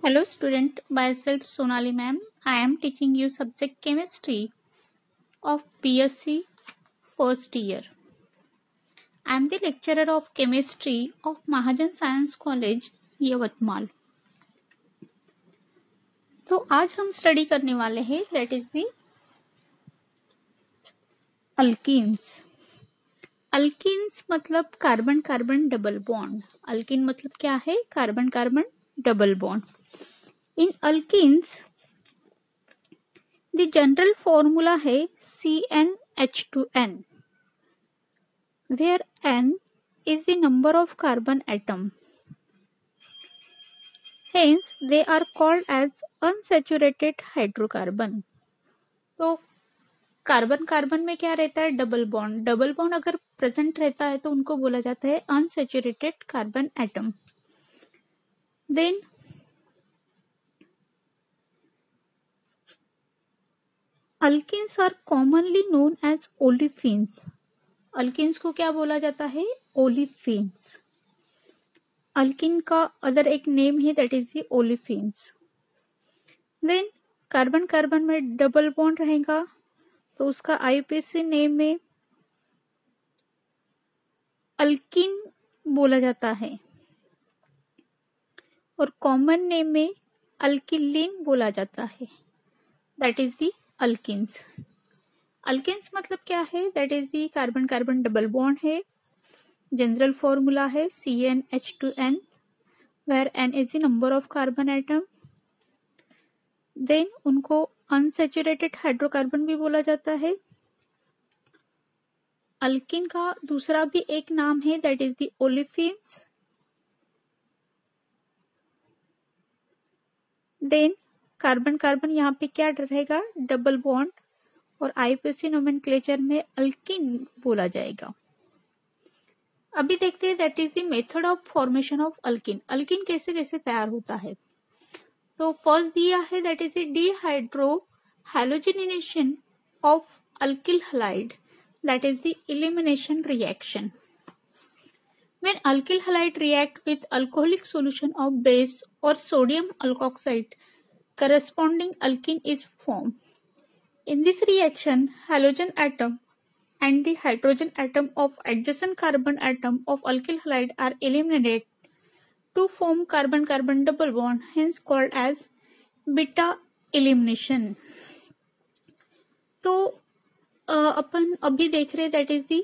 Hello student, myself Sonali ma'am. I am teaching you subject chemistry of BSc first year. I am the lecturer of chemistry of Mahajan Science College, Yavatmal. तो आज हम study करने वाले हैं that is the alkenes. Alkenes मतलब carbon carbon double bond. Alkene मतलब क्या है? Carbon carbon double bond. In alkenes the general formula है CnH2n, where n is the number of carbon atom. Hence, they are called as unsaturated hydrocarbon. तो carbon carbon में क्या रहता है? Double bond. Double bond अगर present रहता है तो उनको बोला जाता है unsaturated carbon atom. Then alkenes are commonly known as olefins. Alkenes को क्या बोला जाता है? ओलिफिन्स. अल्किन का अदर एक नेम है that is the olefins. Then carbon carbon में डबल बॉन्ड रहेगा तो उसका आईयूपीएसी नेम में अल्किन बोला जाता है और कॉमन नेम में अल्किलिन बोला जाता है. That is the alkenes. Alkenes मतलब क्या है? That is the carbon carbon double bond है. जनरल फॉर्मूला है CnH2n, where n is the number of carbon atom. Then उनको अनसैचुरेटेड हाइड्रोकार्बन भी बोला जाता है. अल्किन का दूसरा भी एक नाम है that is the olefins. Then carbon carbon यहाँ पे क्या रहेगा? डबल बॉन्ड और आईयूपीएसी नोमेनक्लेचर में अल्किन बोला जाएगा. अभी देखते हैं that is the method of formation of alkene. Alkene कैसे कैसे तैयार होता है? तो फर्स्ट दिया है that is the dehydrohalogenation of alkyl halide, that is the elimination reaction. When alkyl halide react with alcoholic solution of base or sodium alkoxide, corresponding alkene is formed. In this reaction, halogen atom and the hydrogen atom of adjacent carbon atom of alkyl halide are eliminated to form carbon-carbon double bond, hence called as beta elimination. तो अपन अभी देख रहे that is the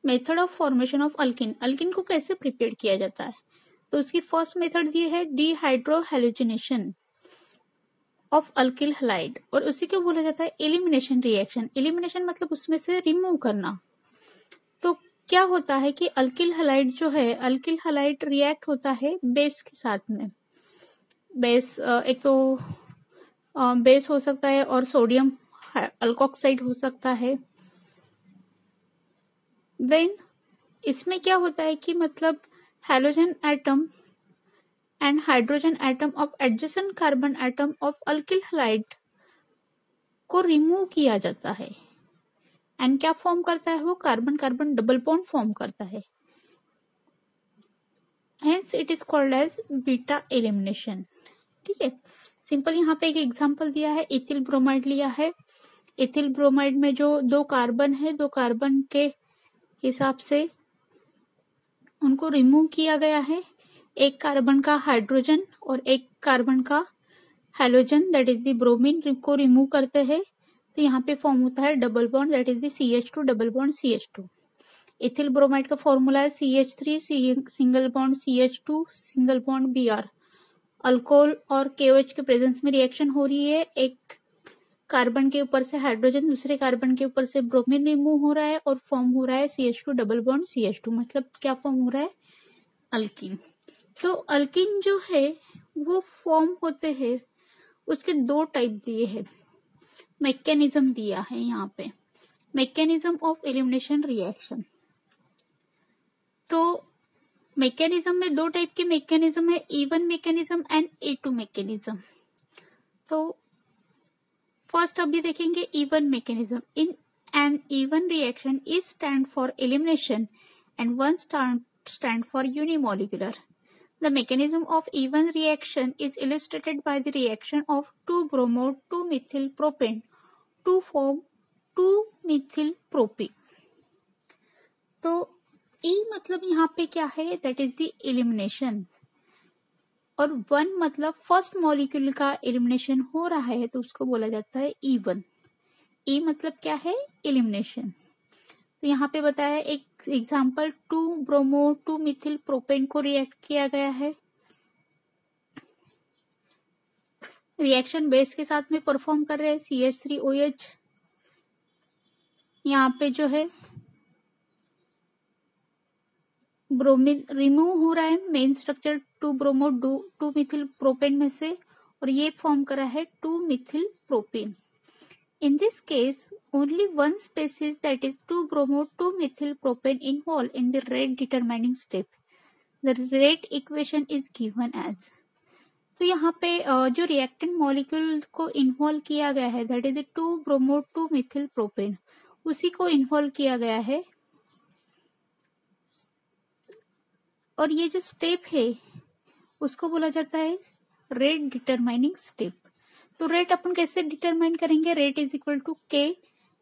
method of formation of alkene. Alkene को कैसे prepare किया जाता है? तो उसकी फर्स्ट मेथड दी है dehydro halogenation of alkyl halide और उसी को बोला जाता है एलिमिनेशन रिएक्शन. एलिमिनेशन मतलब उसमें से रिमूव करना. तो क्या होता है कि अल्किल हैलाइड जो है, अल्किल हैलाइड रिएक्ट होता है बेस के साथ में. बेस एक तो बेस हो सकता है और सोडियम अल्कोक्साइड हो सकता है. देन इसमें क्या होता है कि मतलब halogen atom and hydrogen atom of adjacent carbon atom of alkyl halide को रिमूव किया जाता है एंड क्या फॉर्म करता है? वो carbon carbon double bond form करता है. Hence it is called as beta elimination. ठीक है, सिंपल. यहाँ पे एक एग्जांपल दिया है, इथिल ब्रोमाइड लिया है. इथिल ब्रोमाइड में जो दो कार्बन है, दो कार्बन के हिसाब से उनको रिमूव किया गया है. एक कार्बन का हाइड्रोजन और एक कार्बन का halogen that is the bromine को रिमूव करते हैं तो यहाँ पे फॉर्म होता है double bond that is the CH2 double bond CH2. Ethyl bromide का फॉर्मूला है CH3 single bond CH2 single bond Br. Alcohol और KOH के प्रेजेंस में रिएक्शन हो रही है. एक कार्बन के ऊपर से हाइड्रोजन, दूसरे कार्बन के ऊपर से ब्रोमीन रिमूव हो रहा है और फॉर्म हो रहा है CH2 डबल बॉन्ड CH2. मतलब क्या फॉर्म हो रहा है? अल्कीन. तो अल्कीन जो है वो फॉर्म होते हैं, उसके दो टाइप दिए हैं. मैकेनिज्म दिया है यहाँ पे, मैकेनिज्म ऑफ एलिमिनेशन रिएक्शन. तो मैकेनिज्म में दो टाइप के मैकेनिज्म है, E1 mechanism and E2 mechanism. तो फर्स्ट अभी देखेंगे E1 mechanism. In an even reaction is stand for elimination and one stand for unimolecular. The mechanism of E1 reaction is illustrated by the reaction of 2-bromo 2-methyl propane to form 2-methyl propene. तो E मतलब यहाँ पे क्या है, that is the elimination, और 1 मतलब first molecule का elimination हो रहा है तो उसको बोला जाता है E1. E मतलब क्या है, एलिमिनेशन. तो यहाँ पे बताया एक एग्जांपल 2-bromo 2-methyl propane को रिएक्ट किया गया है. रिएक्शन बेस के साथ में परफॉर्म कर रहे हैं CH3OH. यहाँ पे जो है ब्रोमीन रिमूव हो रहा है main structure 2-bromo 2-methyl propane में से, और ये फॉर्म करा है 2-methyl propane. In this case, only one species, that is 2-bromo 2-methyl propane, involved in the rate determining step. The rate equation is given as. तो यहाँ पे जो रिएक्टेंट मॉलिक्यूल को इन्वॉल्व किया गया है, that is 2-bromo 2-methyl propane, उसी को इन्वॉल्व किया गया है. और ये जो स्टेप है उसको बोला जाता है रेट डिटरमाइनिंग स्टेप. तो रेट अपन कैसे डिटरमाइन करेंगे, rate is equal to K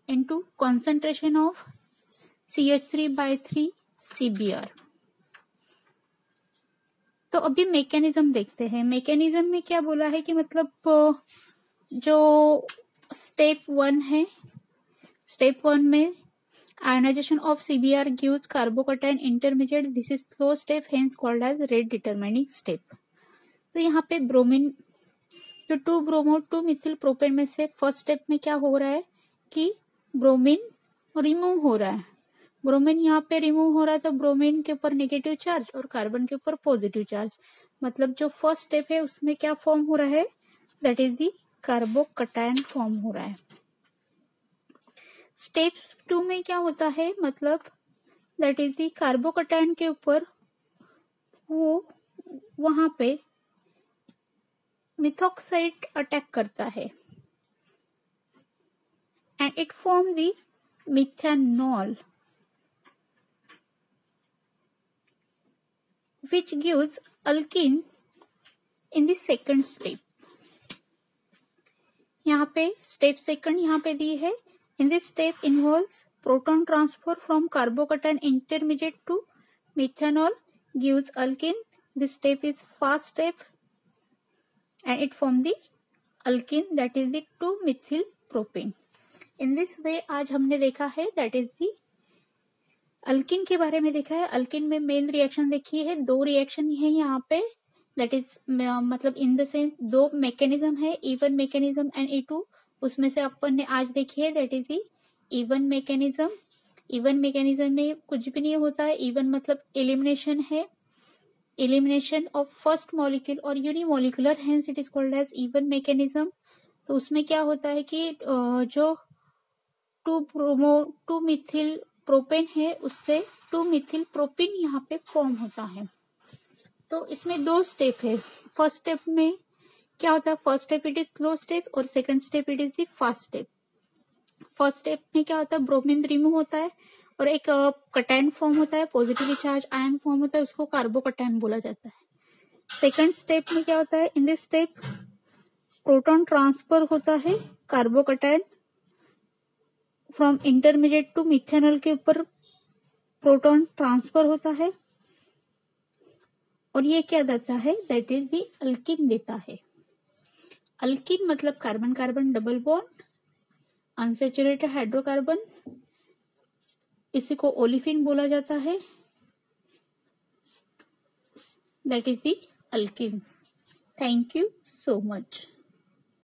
into concentration of CH3/3 CBr. तो अभी मैकेनिज्म देखते हैं. मैकेनिज्म में क्या बोला है कि मतलब जो स्टेप 1 है, स्टेप 1 में ionisation of CBr gives carbocation intermediate. This is slow step, hence called as rate determining step. तो यहाँ पे ब्रोमीन जो 2-bromo 2-methyl propane में से फर्स्ट स्टेप में क्या हो रहा है कि ब्रोमीन रिमूव हो रहा है. ब्रोमीन यहाँ पे रिमूव हो रहा है तो ब्रोमीन के ऊपर नेगेटिव चार्ज और कार्बन के ऊपर पॉजिटिव चार्ज, मतलब जो फर्स्ट स्टेप है उसमें क्या फॉर्म हो रहा है, that is the carbocation form हो रहा है. स्टेप 2 में क्या होता है, मतलब दैट इज दी कार्बोकटायन के ऊपर वो वहां पे मिथॉक्साइड अटैक करता है and it form the methanol which gives alkene in the second step. यहाँ पे स्टेप सेकंड यहाँ पे दी है. In this step involves proton transfer from carbocation intermediate to methanol gives alkene. This step is fast step and it forms the alkene, that is the 2-methyl propane. In this way आज हमने देखा है that is the alkene के बारे में देखा है. Alkene में मेन रिएक्शन देखी है, 2 रिएक्शन है यहाँ पे, दैट इज मतलब इन द सेंस 2 मैकेनिज्म है, E1 मैकेनिज्म एंड E2. उसमें से अपन ने आज देखी है that is E1 mechanism. E1 mechanism में कुछ भी नहीं होता है. E1 मतलब एलिमिनेशन है, एलिमिनेशन ऑफ फर्स्ट मॉलिक्यूल और unimolecular, hence it is called as E1 mechanism. तो उसमें क्या होता है कि जो 2-bromo 2-methyl प्रोपेन है उससे 2-methyl प्रोपीन यहाँ पे फॉर्म होता है. तो इसमें 2 स्टेप है. फर्स्ट स्टेप में क्या होता है, first step it is slow step और second step it is the fast step. First step में क्या होता है, ब्रोमीन रिमूव होता है और एक कटायन फॉर्म होता है, पॉजिटिवली चार्ज आयन फॉर्म होता है, उसको कार्बोकटायन बोला जाता है. सेकंड स्टेप में क्या होता है, in this step proton transfer होता है, carbocation from intermediate to methanol के ऊपर प्रोटॉन ट्रांसफर होता है और ये क्या देता है, दैट इज दी अल्किन देता है. अल्किन मतलब carbon carbon double bond, unsaturated hydrocarbon, इसी को ओलिफिन बोला जाता है, that is the alkene. Thank you so much.